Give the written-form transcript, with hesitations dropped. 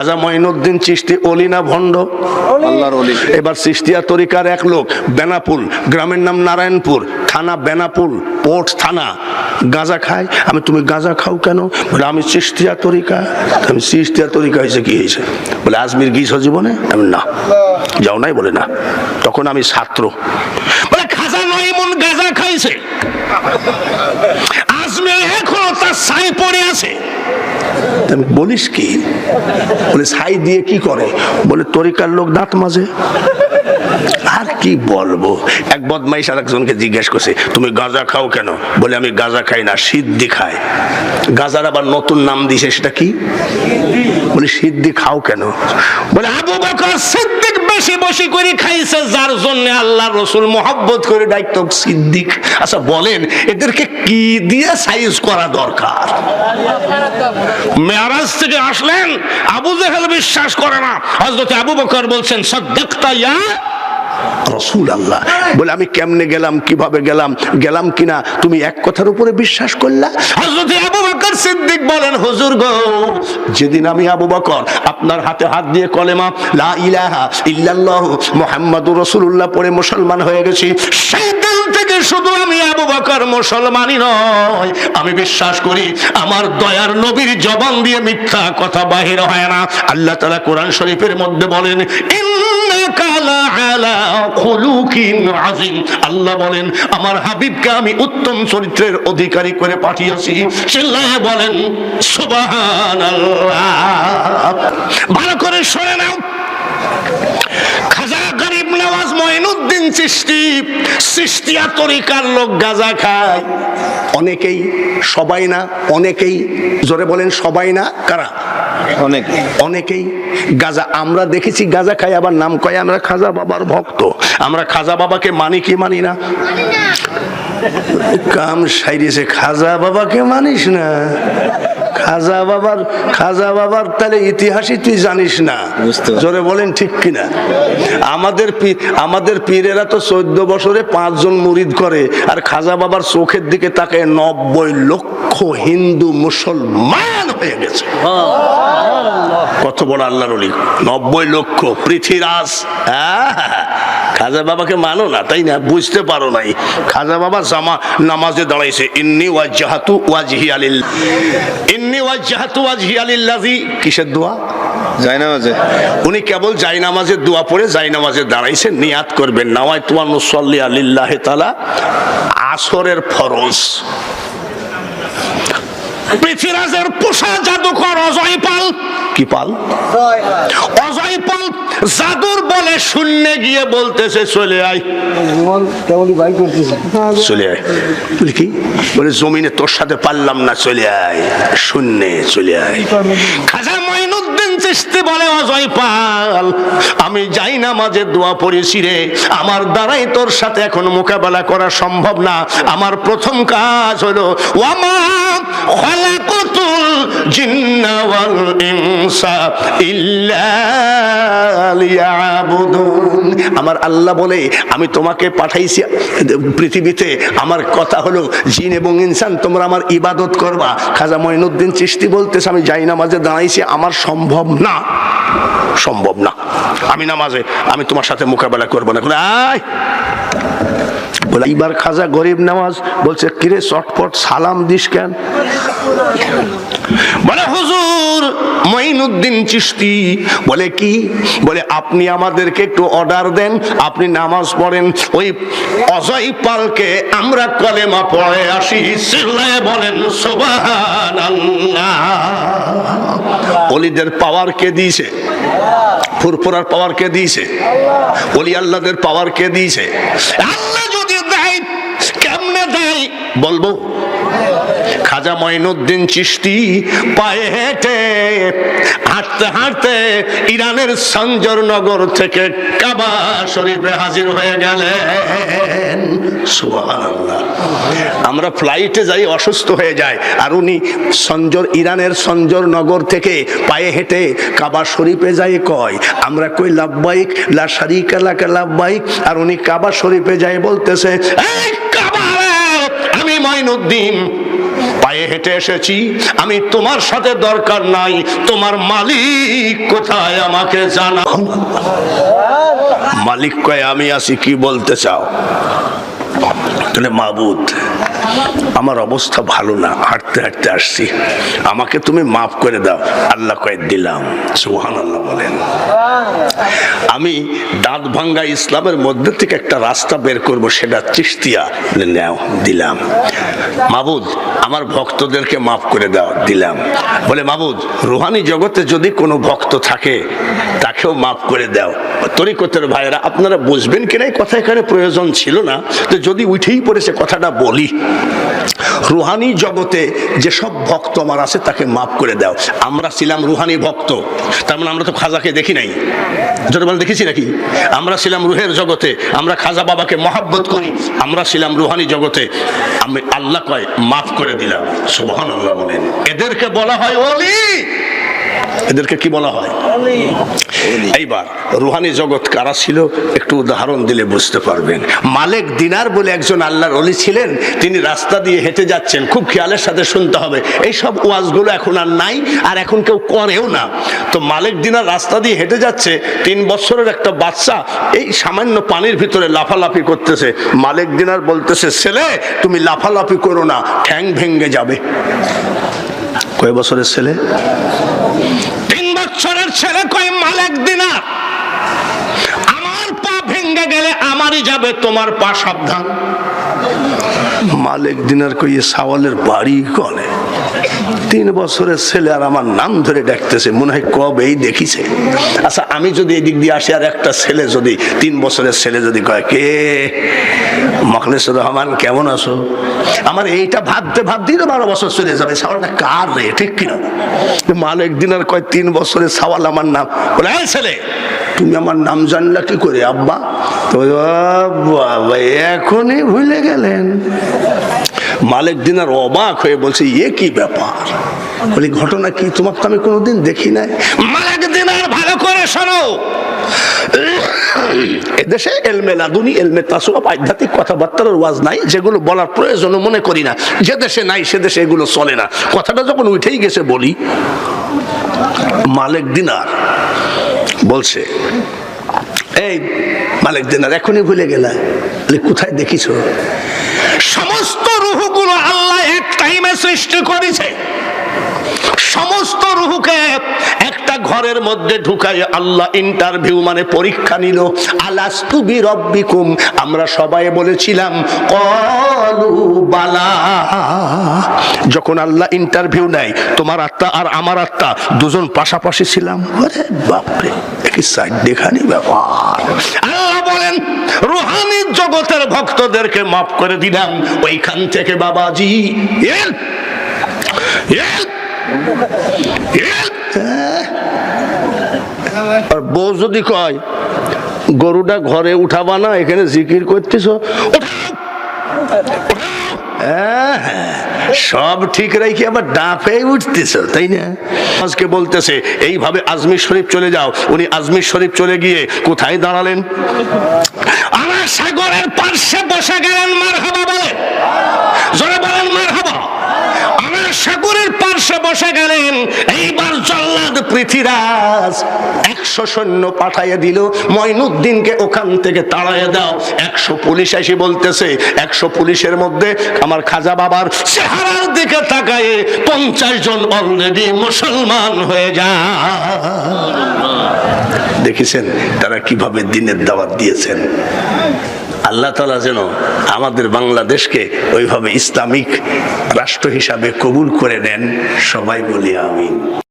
খাজা মঈনুদ্দিন চিশতি ওলি না ভণ্ড? আল্লাহর ওলি। এবার চিশতিয়া তরিকার এক লোক, বেনাপুল, গ্রামের নাম নারায়ণপুর, থানা বেনাপুল, পোর্ট থানা, গাঁজা খায়। তুমি গাঁজা খাও কেন? বলে আমি চিশতিয়া তরিকা। আমি চিশতিয়া তরিকা হয়েছে, কি হয়েছে? বলে আজমির গিয়েছ জীবনে? আমি না, যাও নাই? বলে না। তখন আমি ছাত্র। বলে খাজা 9 মণ গাঁজা খাইছে, আজমির এখনো তার ছাই পড়ে আছে। আমি বলিস কি? বলে ছাই দিয়ে কি করে? বলে তরিকার লোক দাঁত মাজে। আর কি বলবো। এক বদমাইশ আর একজনকে জিজ্ঞেস করছে, তুমি গাঁজা খাও কেন? বলে আমি গাঁজা খাই না, সিদ্ধি খাই। গাঁজার আবার নতুন নাম দিয়েছে, সেটা কি? বলে সিদ্ধি খাও কেন? বলে আবু বকর সিদ্দিক বেশি বেশি করে খাইছে, যার জন্য আল্লাহ রসুল মোহাব্বত করে ডাকতো সিদ্দিক। আচ্ছা বলেন, এদেরকে কি দিয়ে সাইজ করা দরকার? মেরাজ থেকে আসলেন, আবু জেহেল বিশ্বাস করে না। হযরত আবু বকর বলছেন, সাদ্দাকতা ইয়া রাসূলুল্লাহ। বলে আমি কেমনে গেলাম, কিভাবে গেলাম, গেলাম কিনা তুমি এক কথার উপরে বিশ্বাস করলা? হযরত আবু বকর সিদ্দিক বলেন, হুজুর গো, যেদিন আমি আবু বকর আপনার হাতে হাত দিয়ে কলেমা লা ইলাহা ইল্লাল্লাহু মুহাম্মাদুর রাসূলুল্লাহ পড়ে মুসলমান হয়ে গেছি, সেই দিন থেকে শুধু আমি আবু বকর মুসলমানই নয়, আমি বিশ্বাস করি আমার দয়ার নবীর জবান দিয়ে মিথ্যা কথা বাহির হয় না। আল্লাহ তাআলা কোরআন শরীফের মধ্যে বলেন, ইন্নাকা লাআলা খুলুকিন আযীম। আল্লাহ বলেন, আমার হাবিবকে আমি উত্তম চরিত্রের অধিকারী করে পাঠিয়েছি। চিল্লায়ে বলেন সুবহানাল্লাহ। ভালো করে শুনে নাও, খাজা গরিব নওয়াজ মঈনুদ্দিন চিশতি চিশতিয়া তরিকার লোক গাঁজা খায়। অনেকেই, সবাই না, অনেকেই। জোরে বলেন সবাই না, কারা? অনেকেই গাঁজা। আমরা দেখেছি গাঁজা খাই, আবার নাম কয় আমরা খাজা বাবার ভক্ত। আমরা খাজা বাবাকে মানি কি মানি না? কাম সাইরেছে, খাজা বাবাকে মানিস না? খাজা বাবার তাহলে ইতিহাসই তুই জানিস না। জোরে বলেন ঠিক কিনা? আমাদের পীরেরা তো 14 বছরে 5 জন মুরিদ করে, আর খাজা বাবার চোখের দিকে তাকে 90 লক্ষ হিন্দু মুসলমান হয়ে গেছে। কত বড় আল্লাহর ওলি! 90 লক্ষ পৃথিরাজ। খাজা বাবাকে মানো না, তাই না? বুঝতে পারো নাই। খাজা বাবা নামাজে দাঁড়াইছে, ইন্নী ওয়াজহাতু ওয়াজহিয়া লিল্লাহ, ইন্নী ওয়াজহাতু ওয়াজহিয়া লিল্লাযী। কিসের দোয়া? জায়নামাজে। উনি কেবল জায়নামাজের দোয়া পড়ে জায়নামাজে দাঁড়াইছে, নিয়াত করবেন নাওয়াইতু আন নুসাল্লি লিল্লাহি তাআলা আসরের ফরজ। পৃথিরাজের পোষা জাদুকর অজয় পাল, কি পাল? অজয় পাল জাদুর বলে শূন্যে গিয়ে বলতেছে, চলে আয়, চলে আয়। বলে কি? বলে জমিনে তোর সাথে পারলাম না, চলে আয়, শূন্যে চলে আয়। খাজা মঈনুদ্দিন চিশতি বলে, অজয় পাল, আমি যাই না মাঝে দোয়া পড়েছি রে, আমার দ্বারাই তোর সাথে এখন মোকাবেলা করা সম্ভব না। আমার প্রথম কাজ হলো ওয়ামা খালাকাতুল জিন্না ওয়াল ইনসা ইল্লা লিয়াবুদুন। আমার আল্লাহ বলে, আমি তোমাকে পাঠাইছি পৃথিবীতে, আমার কথা হলো জিন এবং ইনসান তোমরা আমার ইবাদত করবা। খাজা মঈনুদ্দিন চিশতি বলতেছে, আমি যাই নামাজে দাঁড়াইছি, আমার সম্ভব না, সম্ভব না। আমি নামাজে, আমি তোমার সাথে মোকাবেলা করবো না। আয় বলে, এইবার খাজা গরিব নামাজ বলছে, কিরে চটপট সালাম দিস কেন? বলে, হুজুর মঈনুদ্দিন চিশতি। বলে কি? বলে আপনি আমাদেরকে একটু অর্ডার দেন, আপনি নামাজ পড়েন, ওই অজয় পালকে আমরা কলেমা পড়ে আসি। চিল্লায়ে বলেন সুবহানাল্লাহ। ওলিদের পাওয়ার কে দিয়েছে? ফুরফুরার পাওয়ার কে দিয়েছে? ওলি আল্লাহদের পাওয়ার কে দিয়েছে? আল্লাহ যদি দেয়, কেমনে দেয় বলবো? খাজা মঈনুদ্দিন চিশতি পায়ে হেঁটে হাঁটতে হাঁটতে ইরানের সঞ্জর নগর থেকে কাবা শরীফে হাজির হয়ে গেলেন। সুবহানাল্লাহ। আমরা ফ্লাইটে যাই, অসুস্থ হয়ে যায়, আর উনি ইরানের সঞ্জর নগর থেকে পায়ে হেঁটে কাবা শরীফে যাই কয়। আমরা কই লাব্বাইক লা শারীকা লাকা লাব্বাইক, আর উনি কাবা শরীফে যাই বলতেছে, এই কাবা, আমি মঈনুদ্দিন পায়ে হেঁটে এসেছি, আমি তোমার সাথে দরকার নাই, তোমার মালিক কোথায় আমাকে জানা। মালিক কয় আমি আছি, কি বলতে চাও? তাহলে মাবুদ আমার অবস্থা ভালো না, হাঁটতে হাঁটতে আসছি, আমাকে তুমি মাফ করে দাও। আল্লাহ কয় দিলাম। সুবহানাল্লাহ বলেন। আমি দাঁত ভাঙ্গা ইসলামের মধ্যে থেকে একটা রাস্তা বের করব, সেটা চিশতিয়া। নাও, দিলাম। মাবুদ আমার ভক্তদেরকে মাফ করে দাও। দিলাম। বলে মাবুদ রুহানি জগতে যদি কোনো ভক্ত থাকে তাকেও মাফ করে দাও। তরিকতের ভাইরা আপনারা বুঝবেন কিনা এই কথা এখানে প্রয়োজন ছিল না, তো যদি উঠেই পড়েছে কথাটা বলি। রুহানি জগতে যেসব ভক্ত আমার আছে তাকে মাফ করে দাও। আমরা ছিলাম রুহানি ভক্ত, তার মানে আমরা তো খাজাকে দেখি নাই, যেটা বলে দেখেছি নাকি? আমরা ছিলাম রুহের জগতে, আমরা খাজা বাবাকে মহাব্বত করি, আমরা ছিলাম রুহানি জগতে। আমি আল্লাহ কয় মাফ করে দিলাম। সুবহানাল্লাহ বলেন। এদেরকে বলা হয় ওলি। এদেরকে কি বলা হয়? এইবার রুহানি জগৎ কারা ছিল একটু উদাহরণ দিলে বুঝতে পারবেন। মালিক দিনার বলে একজন আল্লাহর ওলি ছিলেন, তিনি রাস্তা দিয়ে হেঁটে যাচ্ছেন, খুব খেয়ালের সাথে শুনতে হবে, এইসব ওয়াজগুলো এখন আর নাই, আর এখন কেউ করেও না। তো মালিক দিনার রাস্তা দিয়ে হেঁটে যাচ্ছে, 3 বছরের একটা বাচ্চা এই সামান্য পানির ভিতরে লাফালাফি করতেছে। মালিক দিনার বলতেছে ছেলে তুমি লাফালাফি করো না, ঠ্যাং ভেঙে যাবে। কয় বছরের ছেলে? 3 বছরের ছেলে কয় মালিক দিনার আমার পা ভেঙে গেলে আমারই যাবে, তোমার পা সাবধান। মালিক দিনার কই সাওয়ালের বাড়ি কনে? 3 বছরের ছেলে আর আমার নাম ধরে ডাকতেছে, মনে হয় কবেই দেখিছে। আচ্ছা আমি যদি এদিক দিয়ে আসি আর একটা ছেলে যদি 3 বছরের ছেলে যদি কয় কে মখলেসুর রহমান কেমন আছো, আমার এইটা ভাবতে ভাবতেই তো 12 বছর চলে যাবে। সাওয়ালটা কার রে, ঠিক কিনা? মালিক দিনার কয় 3 বছরের সাওয়াল আমার নাম। বলে এই ছেলে তুমি আমার নাম জানলা কি করে আব্বা? তো বাবা এখনই ভুলে গেলেন। মালিক দিনার অবাক হয়ে বলছে এ কি ব্যাপার? বলি ঘটনা কি, তোমাকে তো আমি কোনোদিন দেখি নাই। মালিক দিনার ভালো করে শোনো, এদেশে এলমে লাদুনি এলমে তাসওয়াফ আধ্যাত্মিক কথাবার্তার ওয়াজ নাই, যেগুলো বলার প্রয়োজন মনে করি না। যে দেশে নাই সে দেশে এগুলো চলে না। কথাটা যখন উঠেই গেছে বলি। মালিক দিনার বলছে এই মালিক দিনার এখনই ভুলে গেলা, কোথায় দেখিছ? সমস্ত রূহগুলো আল্লাহ এক টাইমে সৃষ্টি করেছে। সমস্ত রূহকে একটা ঘরের মধ্যে ঢুকায় আল্লাহ ইন্টারভিউ মানে পরীক্ষা নিল। আলাস্তু বিরব্বিকুম, আমরা সবাই বলেছিলাম ক্বালু বালা। যখন আল্লাহ ইন্টারভিউ নেয়, তোমার আত্মা আর আমার আত্মা দুজন পাশাপাশি ছিলাম। আরে বাপরে, কি সাইড দেখানি ব্যাপার। আল্লাহ বলেন রুহানি জগতের ভক্তদেরকে মাফ করে দিলাম। ওইখান থেকে বাবাজি আর বউ যদি কয় গরুটা ঘরে উঠাবা না, এখানে জিকির করতেছ, সব ঠিক রাখি আবার ডাফে উঠতেছ, তাই না? আজকে বলতেছে এইভাবে আজমির শরীফ চলে যাও। উনি আজমির শরীফ চলে গিয়ে কোথায় দাঁড়ালেন? আমার সাগরের পার্শ্বে বসে গেলেন। মারহাবা বলে, জোরে বলেন মারহাবা। আমার সাগরের পার্শ্বে বসে গেলেন। এইবার জল্লাদ পৃথ্বীরাজ 100 সৈন্য পাঠাইয়া দিল, মঈনুদ্দিনকে ওখান থেকে তাড়াইয়া দাও। 100 পুলিশ এসে বলতেছে 100 পুলিশের মধ্যে আমার খাজা বাবার চেহারার দিকে তাকায়ে 50 জন অলরেডি মুসলমান হয়ে যায়। দেখেছেন তারা কিভাবে দিনের দাওয়াত দিয়েছেন। আল্লাহ তাআলা যেন আমাদের বাংলাদেশকে ওইভাবে ইসলামিক রাষ্ট্র হিসাবে কবুল করে নেন। সবাই বলি আমিন।